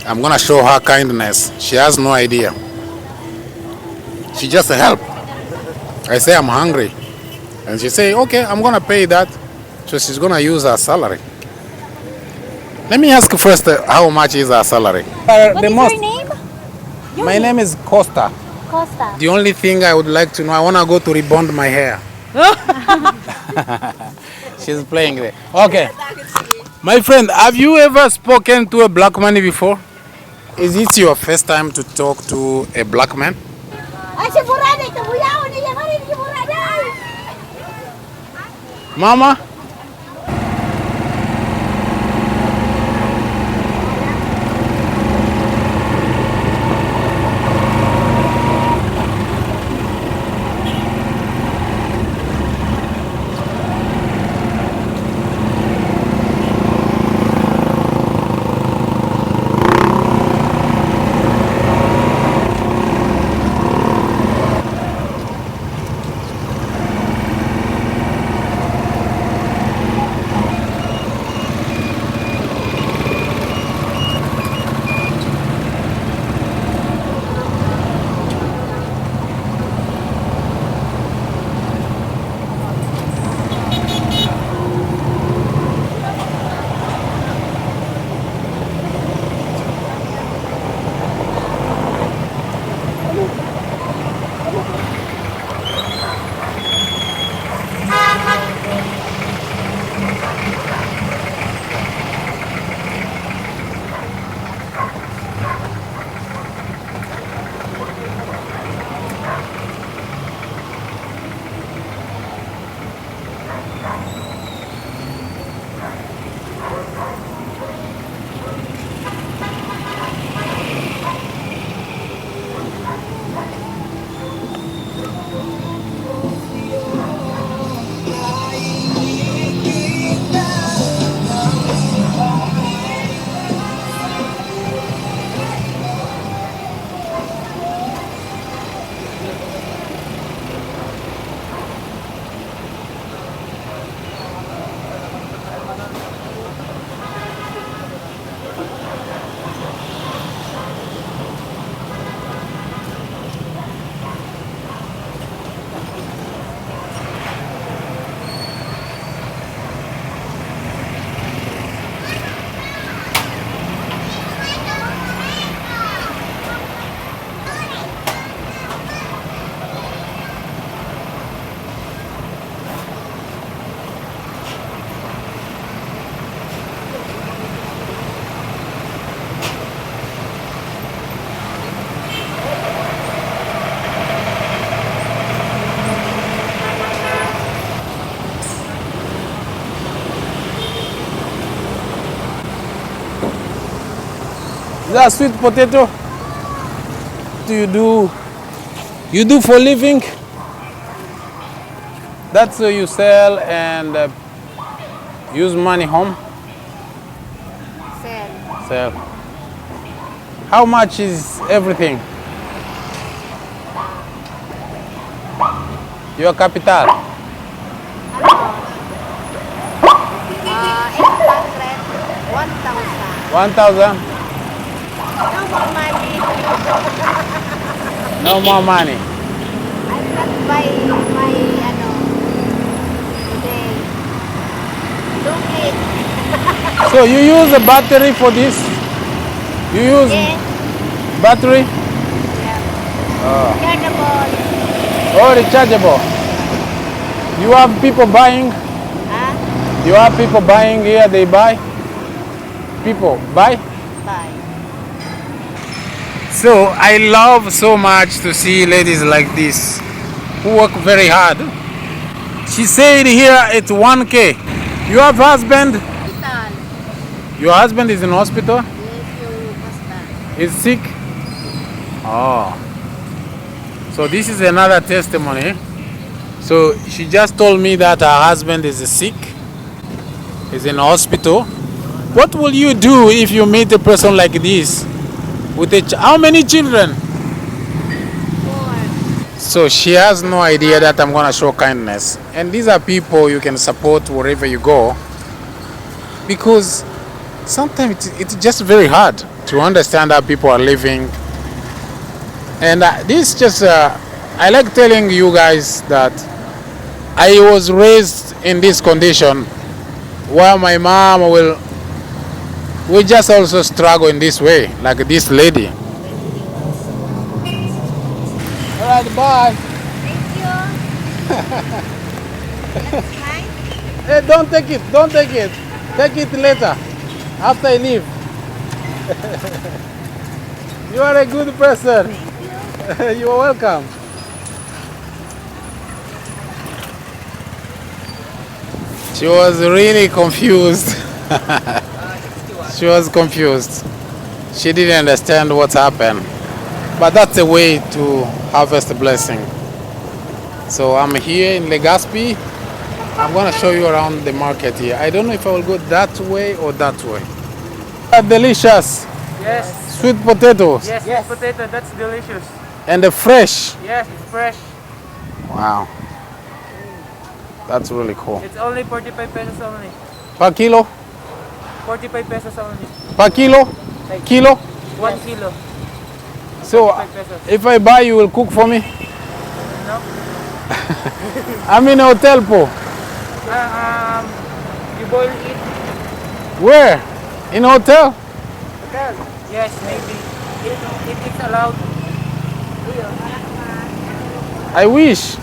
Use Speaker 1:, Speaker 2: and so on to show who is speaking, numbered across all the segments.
Speaker 1: I'm gonna show her kindness. She has no idea. She just help. I say I'm hungry, and she say, okay, I'm gonna pay that. So she's gonna use her salary. Let me ask first, how much is her salary?
Speaker 2: What is your name?
Speaker 1: My name is Costa.
Speaker 2: Costa.
Speaker 1: The only thing I would like to know, I wanna go to rebond my hair. She's playing there. Okay. My friend, have you ever spoken to a black man before? Is it your first time to talk to a black man? Mama? Is that sweet potato? Do you do for living? That's you sell and use money home?
Speaker 2: Sell.
Speaker 1: Sell. How much is everything? Your capital?
Speaker 2: 800, 1,000.
Speaker 1: 1,000?
Speaker 2: No more money.
Speaker 1: No more money.
Speaker 2: I'm not buy my today. Look it.
Speaker 1: So you use a battery for this? You use
Speaker 2: Yes.
Speaker 1: battery?
Speaker 2: Yeah. Chargeable.
Speaker 1: Oh, rechargeable. You have people buying?
Speaker 2: Huh?
Speaker 1: You have people buying here, they buy? People buy?
Speaker 2: Buy.
Speaker 1: So I love so much to see ladies like this who work very hard. She said here it's 1K. You have husband?
Speaker 2: Hospital.
Speaker 1: Your husband is in hospital?
Speaker 2: Yes, your husband.
Speaker 1: Is sick? Oh. So this is another testimony. So she just told me that her husband is sick. He's in hospital. What will you do if you meet a person like this? With how many children?
Speaker 2: 4.
Speaker 1: So she has no idea that I'm gonna show kindness. And these are people you can support wherever you go. Because sometimes it's just very hard. to understand how people are living. And this just, I like telling you guys that I was raised in this condition where my mom will just also struggle in this way, like this lady. All right, bye.
Speaker 2: Thank you. That's mine.
Speaker 1: Hey, don't take it, don't take it. Take it later, after I leave. You are a good person.
Speaker 2: Thank you.
Speaker 1: You are welcome. She was really confused. She was confused. She didn't understand what happened. But that's a way to harvest a blessing. So I'm here in Legazpi. I'm gonna show you around the market here. I don't know if I will go that way or that way. Delicious
Speaker 3: Yes.
Speaker 1: sweet potatoes
Speaker 3: Yes, yes. Potato, that's delicious.
Speaker 1: and the fresh.
Speaker 3: Yes, it's fresh.
Speaker 1: Wow, that's really cool.
Speaker 3: It's only 45 pesos only.
Speaker 1: Per kilo?
Speaker 3: 45 pesos only.
Speaker 1: Per kilo? Kilo?
Speaker 3: 1 kilo.
Speaker 1: So
Speaker 3: 5 pesos.
Speaker 1: if I buy, you will cook for me?
Speaker 3: No?
Speaker 1: I'm in a hotel, po.
Speaker 3: You boil it?
Speaker 1: Where? In a hotel?
Speaker 3: Yes, maybe. If it's allowed.
Speaker 1: I wish.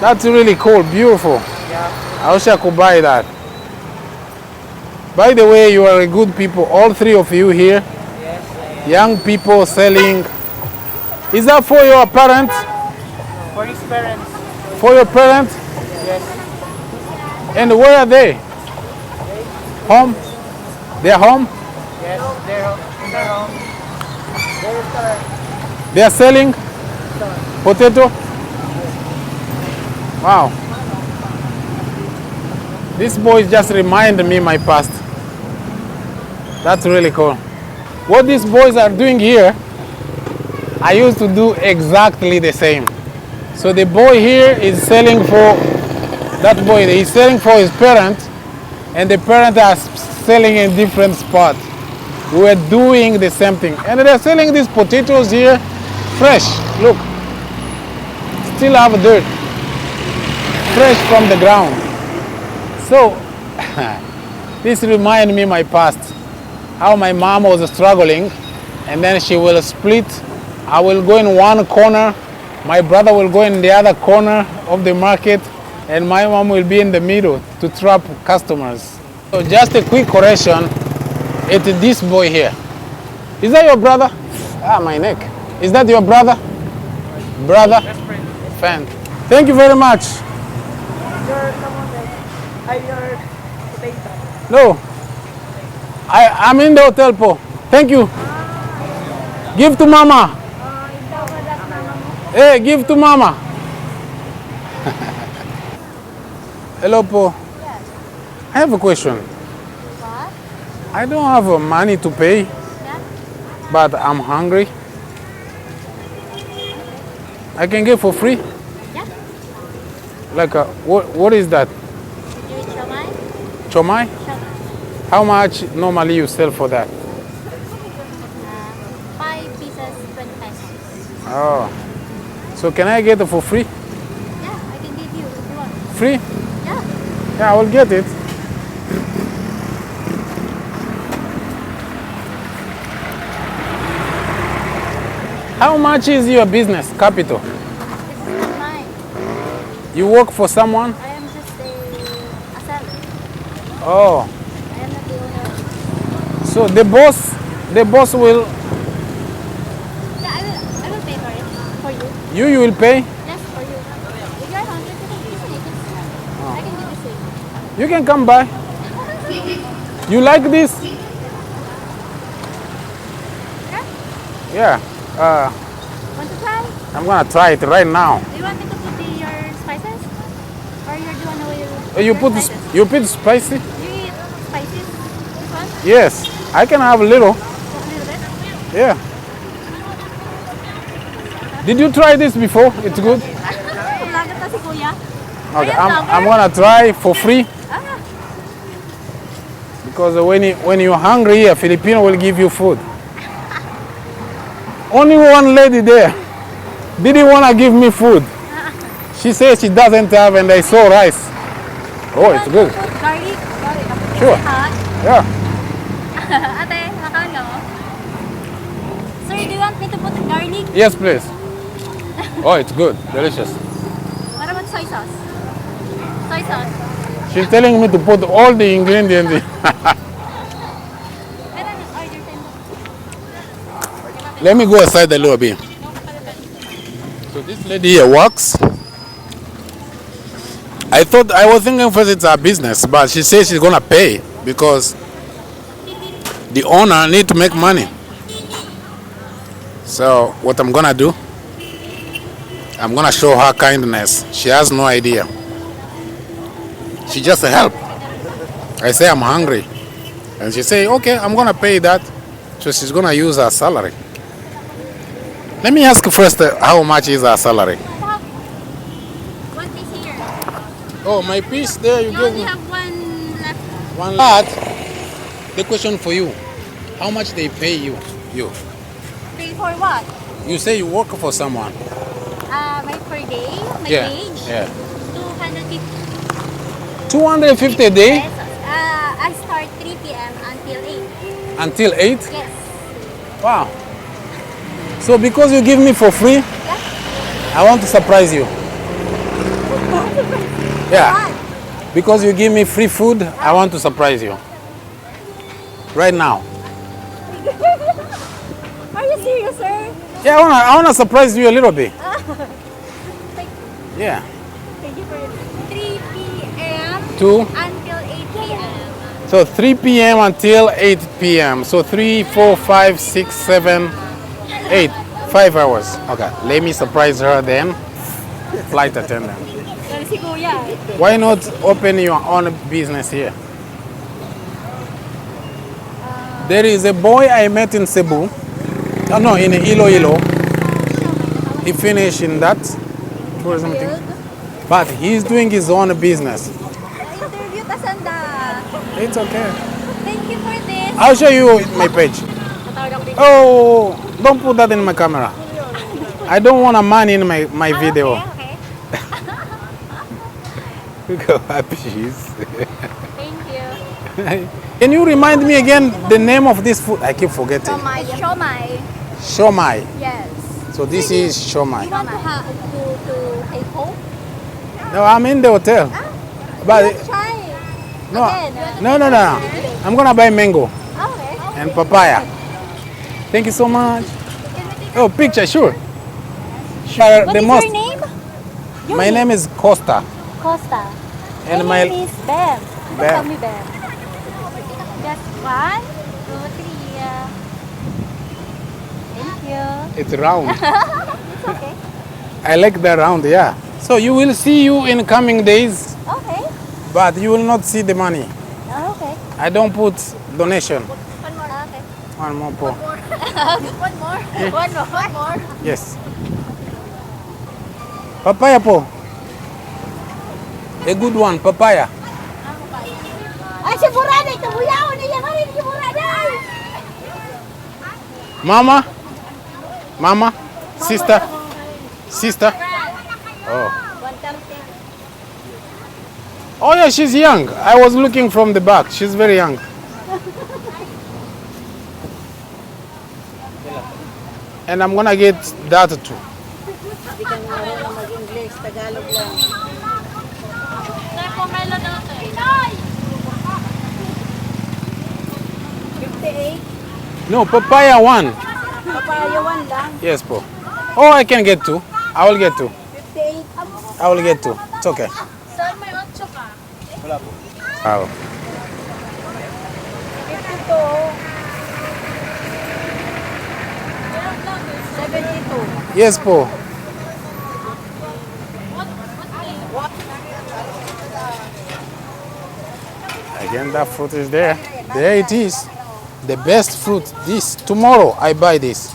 Speaker 1: That's really cool, beautiful.
Speaker 3: Yeah.
Speaker 1: I wish I could buy that. By the way, you are a good people, all three of you here.
Speaker 3: Yes.
Speaker 1: Young people selling. Is that for your parents?
Speaker 3: For his parents.
Speaker 1: For your parents?
Speaker 3: Yes.
Speaker 1: And where are they? Home? They're home?
Speaker 3: Yes. They're in their home.
Speaker 1: They are selling potato? Wow. These boys just remind me my past. That's really cool. What these boys are doing here, I used to do exactly the same. So the boy here is selling for, that boy, he's selling for his parents, and the parents are selling in different spots. We were doing the same thing. And they're selling these potatoes here, fresh, look. Still have dirt, fresh from the ground. So, this reminds me my past, how my mom was struggling, and then she will split. I will go in one corner, my brother will go in the other corner of the market, and my mom will be in the middle to trap customers. So just a quick correction, it's this boy here. Is that your brother? Ah, my neck. Is that your brother? Brother?
Speaker 3: Best friend.
Speaker 1: Fan. Thank you very much.
Speaker 3: Your your potato.
Speaker 1: No, I'm in the hotel, po. Thank you. Give to mama. Hey, give to mama. Hello, po.
Speaker 2: Yes.
Speaker 1: I have a question.
Speaker 2: What?
Speaker 1: I don't have money to pay,
Speaker 2: Yeah.
Speaker 1: but I'm hungry. I can get for free.
Speaker 2: Yeah.
Speaker 1: Like, what is that?
Speaker 2: You eat siomai?
Speaker 1: Chomai?
Speaker 2: Siomai.
Speaker 1: How much normally you sell for that?
Speaker 2: 5 pieces, 20 pesos.
Speaker 1: Oh, so can I get it for free?
Speaker 2: Yeah, I can give you if you want.
Speaker 1: Free?
Speaker 2: Yeah.
Speaker 1: Yeah, I will get it. How much is your business capital?
Speaker 2: This is not mine.
Speaker 1: You work for someone?
Speaker 2: I am just a seller.
Speaker 1: Oh,
Speaker 2: I am not the owner.
Speaker 1: so the boss will,
Speaker 2: Yeah, I will pay for it. For you.
Speaker 1: you will pay?
Speaker 2: Yes, for you. If you are hungry, you can see. I can give you same.
Speaker 1: You can come by. You like this?
Speaker 2: Yeah?
Speaker 1: Yeah.
Speaker 2: Want to try?
Speaker 1: I'm gonna try it right now.
Speaker 2: Do you want me to put your spices? Or you're the one who will
Speaker 1: You
Speaker 2: your
Speaker 1: put
Speaker 2: spices?
Speaker 1: you put spicy?
Speaker 2: You eat spices? This one?
Speaker 1: Yes, I can have a little.
Speaker 2: A little bit?
Speaker 1: Yeah. Did you try this before? It's good.
Speaker 2: Vlogger to si Kuya.
Speaker 1: Okay,
Speaker 2: Are you a
Speaker 1: I'm
Speaker 2: vlogger?
Speaker 1: gonna try for free
Speaker 2: Ah,
Speaker 1: because Because when you're hungry, a Filipino will give you food. Only one lady there didn't want to give me food. She says she doesn't have, and I saw rice. Oh, it's good.
Speaker 2: Put garlic.
Speaker 1: Sure.
Speaker 2: Hot.
Speaker 1: Yeah.
Speaker 2: Ate, nakano? Sir, do you want me to put garlic?
Speaker 1: Yes, please. Oh, it's good. Delicious.
Speaker 2: What about soy sauce? Soy sauce.
Speaker 1: She's telling me to put all the ingredients in.
Speaker 2: Pero order tayo.
Speaker 1: Let me go aside a little bit. So this lady here works. I was thinking first it's her business, but she says she's gonna pay because the owner need to make money. So what I'm gonna do, I'm gonna show her kindness. She has no idea. She just help. I say I'm hungry, and she say, okay, I'm gonna pay that. So she's gonna use her salary. Let me ask first, how much is her salary?
Speaker 2: One piece here.
Speaker 1: Oh, my piece there you
Speaker 2: You
Speaker 1: gave
Speaker 2: only
Speaker 1: me.
Speaker 2: have one left.
Speaker 1: One lot. The question for you, how much they pay you?
Speaker 2: Pay for what?
Speaker 1: You say you work for someone.
Speaker 2: My per day, my
Speaker 1: Yeah.
Speaker 2: wage,
Speaker 1: Yeah.
Speaker 2: 250
Speaker 1: 250 a day
Speaker 2: pesos. I start 3 p.m. until 8.
Speaker 1: until 8?
Speaker 2: Yes.
Speaker 1: Wow. So because you give me for free, I want to surprise you. Yeah.
Speaker 2: What?
Speaker 1: Because you give me free food, I want to surprise you. Right now.
Speaker 2: Are you serious, sir?
Speaker 1: Yeah, I wanna surprise you a little bit. Yeah.
Speaker 2: Thank you for it. 3 p.m.
Speaker 1: 2.
Speaker 2: until 8 p.m.
Speaker 1: So 3 p.m. until 8 p.m. So 3, 4, 5, 6, 7, 8. 5 hours. Okay. Let me surprise her then. Flight attendant.
Speaker 2: Si Kuya.
Speaker 1: Why not open your own business here? There is a boy I met in Cebu. Oh, no, in Iloilo. He finished in that tourism thing. But he's doing his own business.
Speaker 2: Interview Tasanda.
Speaker 1: It's okay.
Speaker 2: Thank you for this.
Speaker 1: I'll show you my page. Oh, don't put that in my camera. I don't want a man in my video.
Speaker 2: Okay.
Speaker 1: Look how happy she is.
Speaker 2: Thank you.
Speaker 1: Can you remind me again the name of this food? I keep forgetting.
Speaker 2: Shomai.
Speaker 1: Shomai.
Speaker 2: Yes.
Speaker 1: So this is
Speaker 2: You
Speaker 1: shomai.
Speaker 2: want to take home?
Speaker 1: No, I'm in the hotel. But
Speaker 2: Try.
Speaker 1: no,
Speaker 2: Again.
Speaker 1: no. I'm gonna buy mango
Speaker 2: Okay.
Speaker 1: and papaya. Thank you so much. Oh, picture, sure. Sure.
Speaker 2: What
Speaker 1: The
Speaker 2: is
Speaker 1: most.
Speaker 2: your name?
Speaker 1: My name is Costa.
Speaker 2: Costa.
Speaker 1: And
Speaker 2: my
Speaker 1: my-
Speaker 2: name is Bem.
Speaker 1: Bem.
Speaker 2: Tell me Bem. Just 1, 2, 3. Thank you.
Speaker 1: It's round.
Speaker 2: It's okay.
Speaker 1: I like the round, yeah. So you will see you in coming days,
Speaker 2: Okay.
Speaker 1: but you will not see the money.
Speaker 2: Okay.
Speaker 1: I don't put donation.
Speaker 2: One more. Okay.
Speaker 1: One more po.
Speaker 2: One more. One more.
Speaker 1: Yes. Papaya po. A good one, papaya.
Speaker 2: Ay, si Burada. Ikabuyaw niya. Marin si Burada.
Speaker 1: Mama, sister. Oh.
Speaker 2: 130.
Speaker 1: Oh yeah, she's young. I was looking from the back. She's very young. And I'm gonna get that too.
Speaker 3: Hindi ka marunong mag-English, Tagalog lang.
Speaker 2: Pomelo natin.
Speaker 3: 58,
Speaker 1: No, papaya one.
Speaker 3: papaya 1 lang.
Speaker 1: Yes, po. Oh, I can get two. I will get two.
Speaker 3: 58,
Speaker 1: I will get two. It's okay.
Speaker 2: Sir, may 8 ka.
Speaker 1: Oh.
Speaker 3: 52, 72.
Speaker 1: Yes, po. Again, that fruit is there. There it is. The best fruit. This. Tomorrow, I buy this.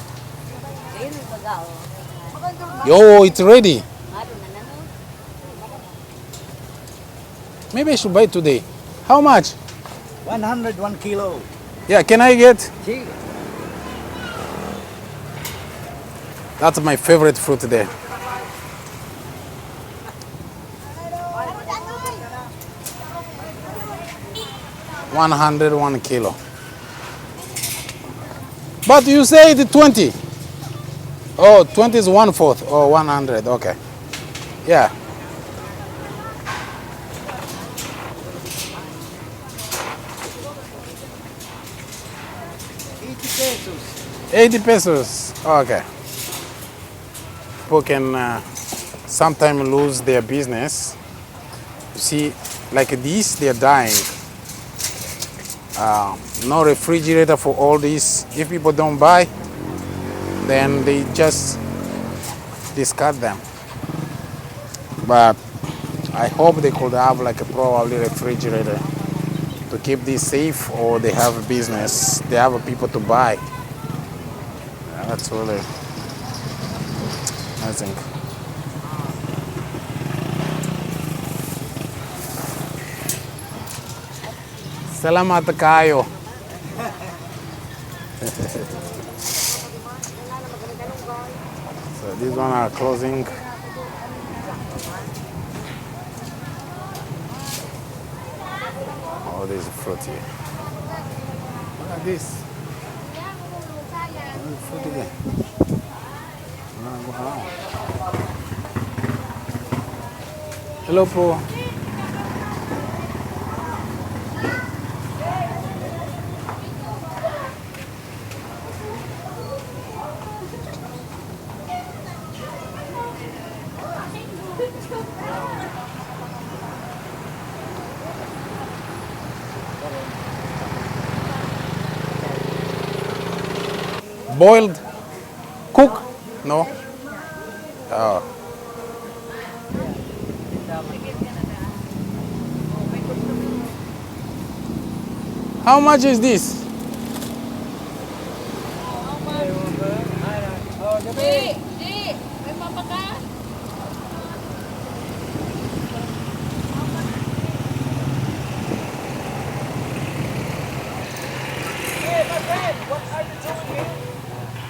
Speaker 1: Yo, it's ready. Maybe I should buy today. How much?
Speaker 3: 101 kilo.
Speaker 1: Yeah, can I get?
Speaker 3: See?
Speaker 1: That's my favorite fruit there. $101 kilo. But you say the 20. Oh, 20 is 1/4 or 100. Okay. Yeah.
Speaker 3: $80.
Speaker 1: 80 pesos. Okay. People can sometimes lose their business. You see, like this, they're dying. No refrigerator for all these. If people don't buy, then they just discard them. But I hope they could have like a probably refrigerator to keep this safe, or they have a business, they have people to buy. Yeah, that's really amazing. Salamat kayo. So these one are closing. Oh, there's fruit here. Look at this. Fruit again. Wow. Hello po. Boiled? Cook? No? Oh. How much is this?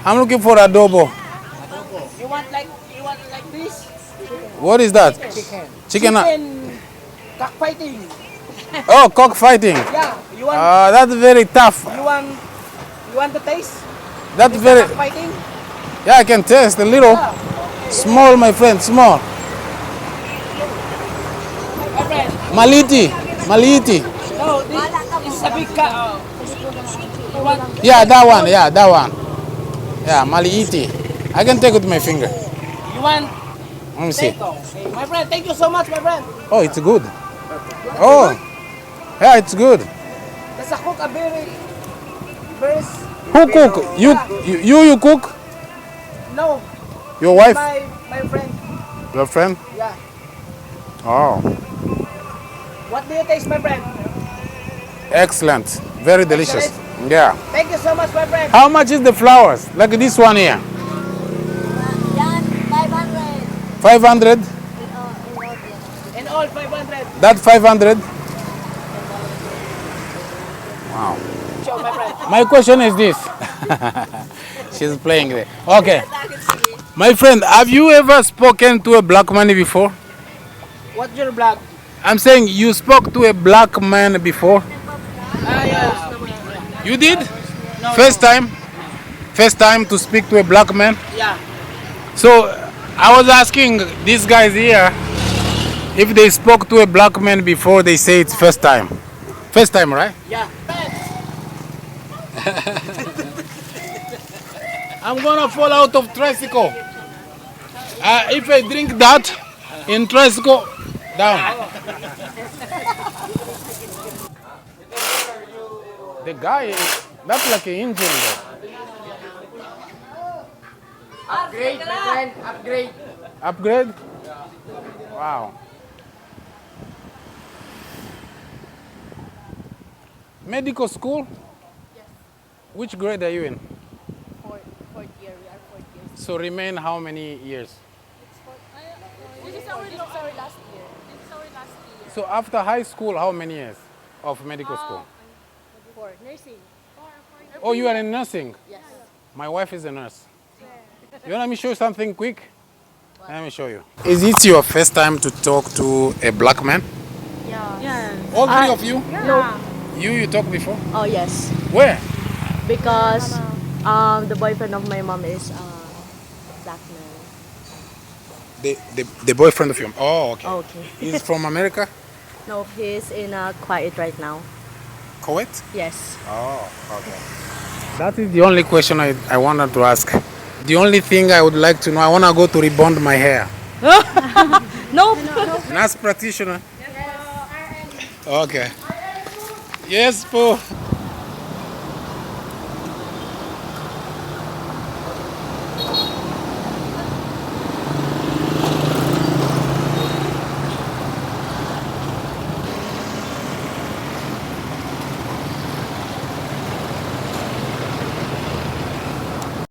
Speaker 1: I'm looking for adobo.
Speaker 3: You want like this?
Speaker 1: What is that?
Speaker 3: Chicken.
Speaker 1: Chicken.
Speaker 3: Cockfighting.
Speaker 1: Oh, cockfighting.
Speaker 3: Yeah. You want
Speaker 1: That's very tough.
Speaker 3: you want to taste?
Speaker 1: That's
Speaker 3: This
Speaker 1: very.
Speaker 3: cockfighting?
Speaker 1: Yeah, I can taste a little.
Speaker 3: Yeah.
Speaker 1: Small, my friend, small.
Speaker 3: My friend.
Speaker 1: Maliti. Maliti.
Speaker 3: No, this is a big cat. You want
Speaker 1: Yeah, that one. Yeah, that one. Yeah, Maliiti. I can take it with my finger.
Speaker 3: you want
Speaker 1: Let me see.
Speaker 3: Take off. Hey, my friend, thank you so much, my friend.
Speaker 1: Oh, it's good. Oh, yeah, it's good.
Speaker 3: That's a cook a very
Speaker 1: Who cook? You cook?
Speaker 3: No,
Speaker 1: Your wife?
Speaker 3: my friend.
Speaker 1: Your friend?
Speaker 3: Yeah.
Speaker 1: Oh,
Speaker 3: What do you taste, my friend?
Speaker 1: excellent. Very delicious. Yeah.
Speaker 3: Thank you so much, my friend.
Speaker 1: How much is the flowers? Like this one here?
Speaker 2: Yan, 500.
Speaker 1: 500?
Speaker 3: In all 500.
Speaker 1: That 500? Wow.
Speaker 3: Show, my friend.
Speaker 1: My question is this. She's playing there. Okay. My friend, have you ever spoken to a black man before?
Speaker 3: What's your blog?
Speaker 1: I'm saying you spoke to a black man before.
Speaker 3: Yeah.
Speaker 1: You did?
Speaker 3: No,
Speaker 1: First time? First time to speak to a black man?
Speaker 3: Yeah.
Speaker 1: So I was asking these guys here if they spoke to a black man before. They say it's first time. First time, right?
Speaker 3: Yeah.
Speaker 1: I'm gonna fall out of tricycle. If I drink that in tricycle, down. The guy, that's like an engine though.
Speaker 3: Upgrade, my friend. Upgrade.
Speaker 1: Upgrade? Wow. Medical school?
Speaker 2: Yes.
Speaker 1: Which grade are you in?
Speaker 2: Fourth year. We are fourth year.
Speaker 1: So remain how many years?
Speaker 2: This is our last year. This is our last year.
Speaker 1: So after high school, how many years of medical school?
Speaker 3: for nursing.
Speaker 1: Oh, you are in nursing?
Speaker 3: Yes.
Speaker 1: My wife is a nurse. You want me to show you something quick? Let me show you. Is it your first time to talk to a black man?
Speaker 3: Yeah.
Speaker 1: All three of you?
Speaker 3: No.
Speaker 1: You talked before?
Speaker 3: Oh yes.
Speaker 1: Where?
Speaker 3: Because the boyfriend of my mom is black man.
Speaker 1: The boyfriend of your... Oh, okay.
Speaker 3: Okay.
Speaker 1: He's from America?
Speaker 3: No, he's in quiet right now.
Speaker 1: Kuwait?
Speaker 3: Yes.
Speaker 1: Oh, okay. That is the only question I wanted to ask. The only thing I would like to know, I want to go to rebond my hair.
Speaker 3: Nope.
Speaker 1: Nurse practitioner? Okay. Yes, po.